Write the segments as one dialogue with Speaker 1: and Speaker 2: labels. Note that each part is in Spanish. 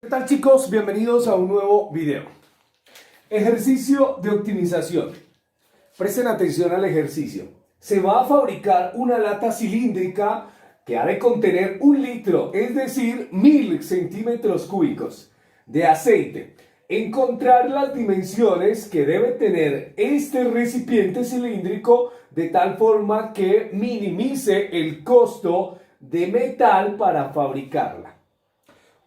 Speaker 1: ¿Qué tal, chicos? Bienvenidos a un nuevo video. Ejercicio de optimización. Presten atención al ejercicio. Se va a fabricar una lata cilíndrica que ha de contener 1 litro, es decir, 1000 centímetros cúbicos de aceite. Encontrar las dimensiones que debe tener este recipiente cilíndrico de tal forma que minimice el costo de metal para fabricarla.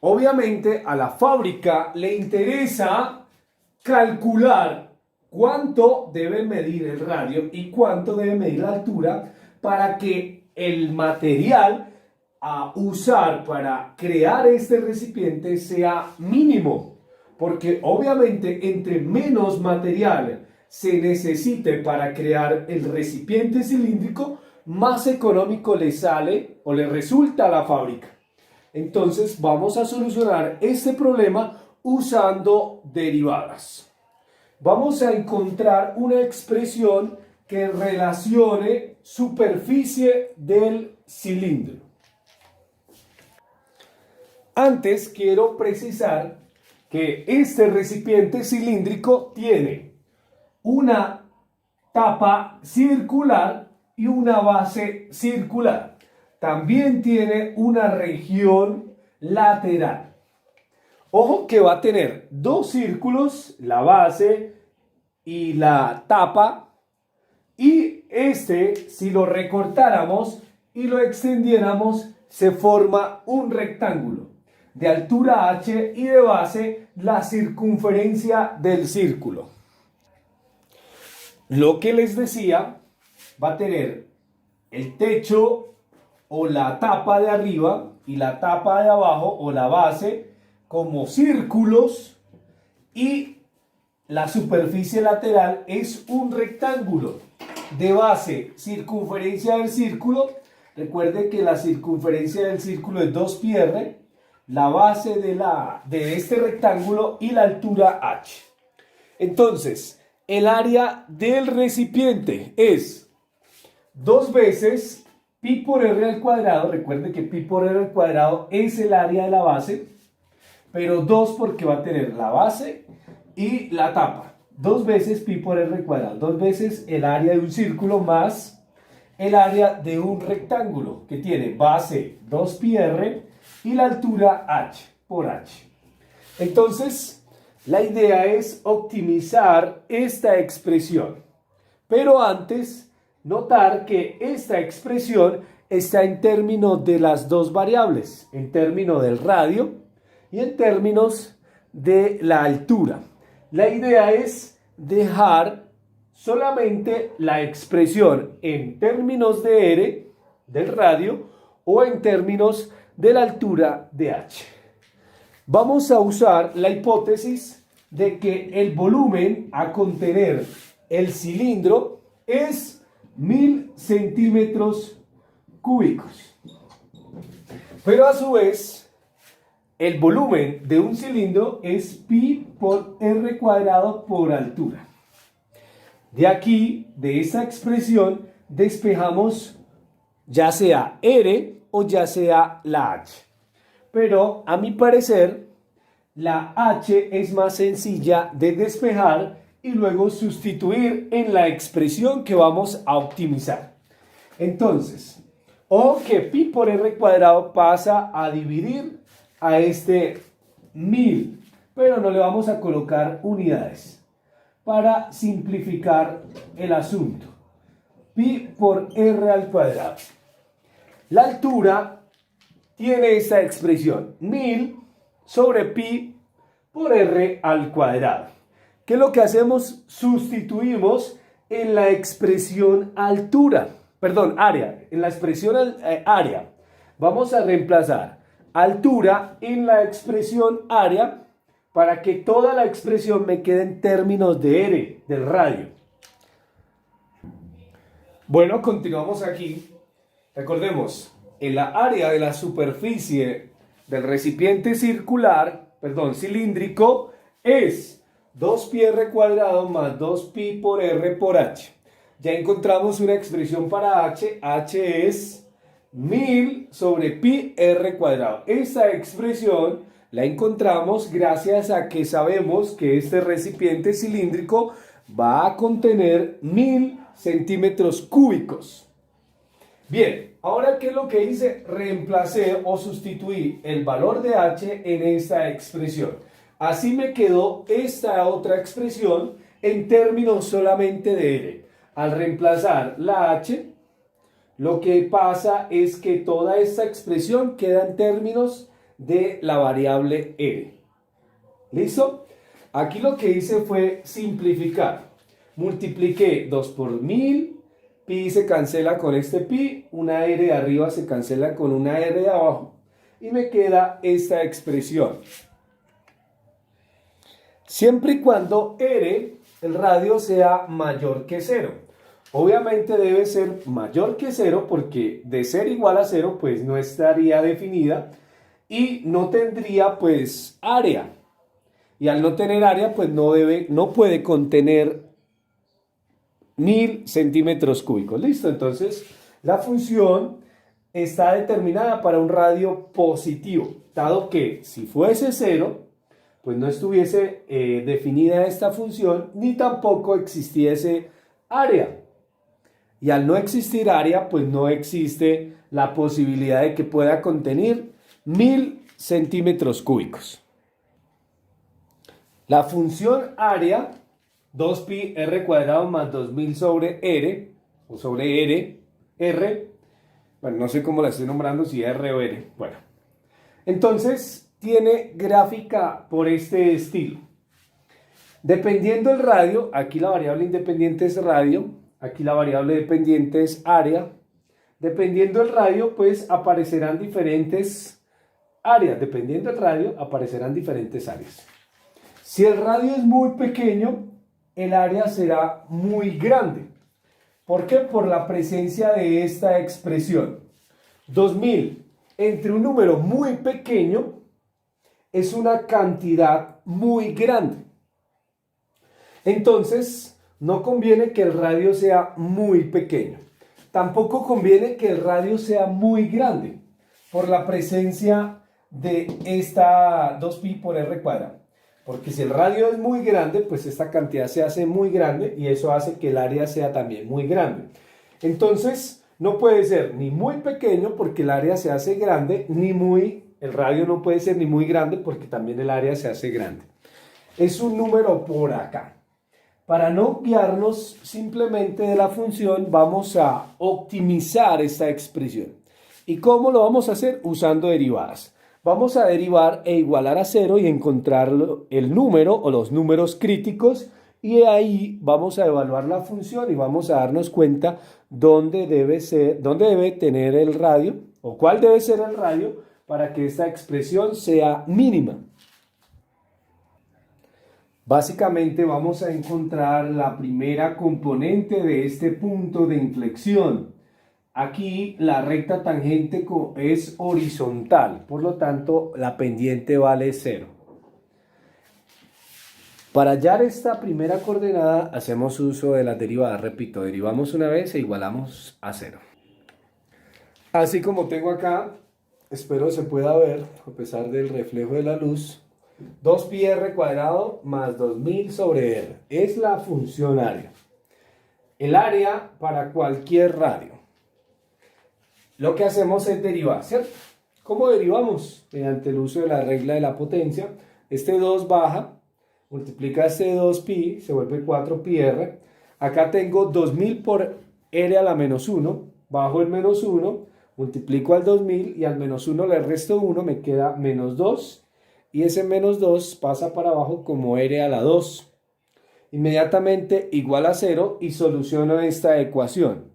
Speaker 1: Obviamente a la fábrica le interesa calcular cuánto debe medir el radio y cuánto debe medir la altura para que el material a usar para crear este recipiente sea mínimo. Porque obviamente entre menos material se necesite para crear el recipiente cilíndrico, más económico le sale o le resulta a la fábrica. Entonces vamos a solucionar este problema usando derivadas. Vamos a encontrar una expresión que relacione superficie del cilindro. Antes quiero precisar que este recipiente cilíndrico tiene una tapa circular y una base circular. También tiene una región lateral. Ojo que va a tener 2 círculos, la base y la tapa. Y si lo recortáramos y lo extendiéramos, se forma un rectángulo de altura h y de base la circunferencia del círculo. Lo que les decía, va a tener el techo o la tapa de arriba y la tapa de abajo o la base como círculos, y la superficie lateral es un rectángulo de base, circunferencia del círculo. Recuerde que la circunferencia del círculo es 2πr, la base de este rectángulo y la altura h. Entonces, el área del recipiente es 2 veces pi por r al cuadrado. Recuerde que pi por r al cuadrado es el área de la base, pero 2 porque va a tener la base y la tapa. 2 veces pi por r al cuadrado, 2 veces el área de un círculo más el área de un rectángulo que tiene base 2πr y la altura h por h. Entonces, la idea es optimizar esta expresión, pero antes notar que esta expresión está en términos de las dos variables, en términos del radio y en términos de la altura. La idea es dejar solamente la expresión en términos de r, del radio, o en términos de la altura de h. Vamos a usar la hipótesis de que el volumen a contener el cilindro es 1000 centímetros cúbicos. Pero a su vez, el volumen de un cilindro es pi por r cuadrado por altura. De aquí, de esta expresión, despejamos ya sea r o ya sea la h. Pero a mi parecer, la h es más sencilla de despejar y luego sustituir en la expresión que vamos a optimizar. Entonces, ojo que pi por r cuadrado pasa a dividir a este 1000, pero no le vamos a colocar unidades para simplificar el asunto. Pi por r al cuadrado. La altura tiene esta expresión, 1000 sobre pi por r al cuadrado. ¿Qué es lo que hacemos? Sustituimos en la expresión área, en la expresión área. Vamos a reemplazar altura en la expresión área para que toda la expresión me quede en términos de r, del radio. Bueno, continuamos aquí. Recordemos, en la área de la superficie del recipiente cilíndrico es 2πr cuadrado más 2pi por r por h. Ya encontramos una expresión para h. H es 1000 sobre pi r cuadrado. Esta expresión La encontramos gracias a que sabemos que este recipiente cilíndrico va a contener 1000 centímetros cúbicos. Bien, ahora ¿qué es lo que hice? Reemplacé o sustituí el valor de h en esta expresión. Así me quedó esta otra expresión en términos solamente de r. Al reemplazar la h, lo que pasa es que toda esta expresión queda en términos de la variable r. ¿Listo? Aquí lo que hice fue simplificar. Multipliqué 2 por 1000. Pi se cancela con este pi, una r de arriba se cancela con una r de abajo y me queda esta expresión. Siempre y cuando r, el radio, sea mayor que 0. Obviamente debe ser mayor que 0 porque de ser igual a 0 pues no estaría definida y no tendría pues área. Y al no tener área pues no puede contener 1000 centímetros cúbicos. Listo, entonces la función está determinada para un radio positivo, dado que si fuese 0, pues no estuviese definida esta función, ni tampoco existiese área. Y al no existir área, pues no existe la posibilidad de que pueda contener 1000 centímetros cúbicos. La función área 2pi r cuadrado más 2000 sobre r, o sobre r, bueno, no sé cómo la estoy nombrando, si r o r, bueno. Entonces, tiene gráfica por este estilo. Dependiendo del radio, aquí la variable independiente es radio, aquí la variable dependiente es área. Dependiendo del radio, pues aparecerán diferentes áreas, dependiendo del radio, aparecerán diferentes áreas. Si el radio es muy pequeño, el área será muy grande. ¿Por qué? Por la presencia de esta expresión. 2000 entre un número muy pequeño es una cantidad muy grande. Entonces, no conviene que el radio sea muy pequeño. Tampoco conviene que el radio sea muy grande por la presencia de esta 2pi por r cuadrado. Porque si el radio es muy grande, pues esta cantidad se hace muy grande y eso hace que el área sea también muy grande. Entonces, no puede ser ni muy pequeño porque el área se hace grande, el radio no puede ser ni muy grande porque también el área se hace grande. Es un número por acá. Para no guiarnos simplemente de la función, vamos a optimizar esta expresión. ¿Y cómo lo vamos a hacer? Usando derivadas. Vamos a derivar e igualar a 0 y encontrar el número o los números críticos y ahí vamos a evaluar la función y vamos a darnos cuenta dónde debe tener el radio o cuál debe ser el radio para que esta expresión sea mínima. Básicamente vamos a encontrar la primera componente de este punto de inflexión. Aquí la recta tangente es horizontal, por lo tanto la pendiente vale 0. Para hallar esta primera coordenada hacemos uso de las derivadas. Repito, derivamos una vez e igualamos a 0. Así como tengo acá, espero se pueda ver, a pesar del reflejo de la luz, 2pi r cuadrado más 2000 sobre r. Es la función área. El área para cualquier radio. Lo que hacemos es derivar, ¿cierto? ¿Cómo derivamos? Mediante el uso de la regla de la potencia. Este 2 baja, multiplica este 2pi, se vuelve 4pi r. Acá tengo 2000 por r a la menos 1, bajo el menos 1, multiplico al 2000 y al menos 1 le resto 1, me queda menos 2. Y ese menos 2 pasa para abajo como r a la 2. Inmediatamente igual a 0 y soluciono esta ecuación.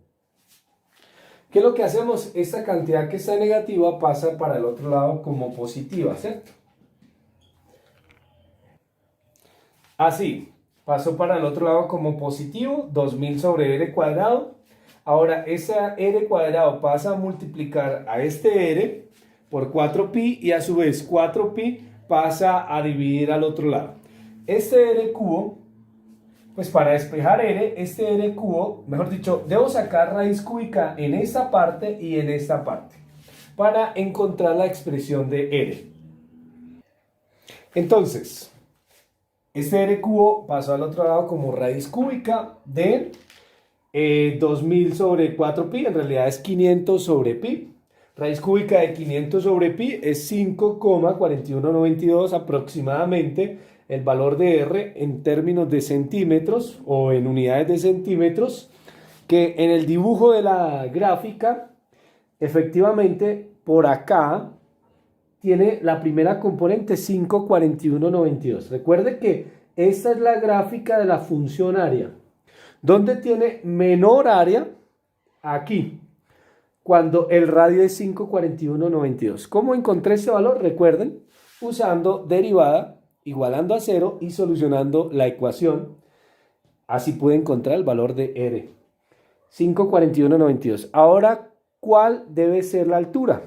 Speaker 1: ¿Qué es lo que hacemos? Esta cantidad que está negativa pasa para el otro lado como positiva, ¿cierto? Así, pasó para el otro lado como positivo, 2000 sobre r cuadrado. Ahora, esa r cuadrado pasa a multiplicar a este r por 4pi y a su vez 4pi pasa a dividir al otro lado. Este r cubo, pues para despejar r, este r cubo, mejor dicho, debo sacar raíz cúbica en esta parte y en esta parte para encontrar la expresión de r. Entonces, este r cubo pasó al otro lado como raíz cúbica de 2000 sobre 4pi, en realidad es 500 sobre pi. Raíz cúbica de 500 sobre pi es 5,4192 aproximadamente el valor de r en términos de centímetros o en unidades de centímetros, que en el dibujo de la gráfica, efectivamente, por acá tiene la primera componente 5,4192. Recuerde que esta es la gráfica de la función área. ¿Dónde tiene menor área? Aquí, cuando el radio es 5,4192. ¿Cómo encontré ese valor? Recuerden, usando derivada, igualando a 0 y solucionando la ecuación. Así pude encontrar el valor de R. 5,4192. Ahora, ¿cuál debe ser la altura?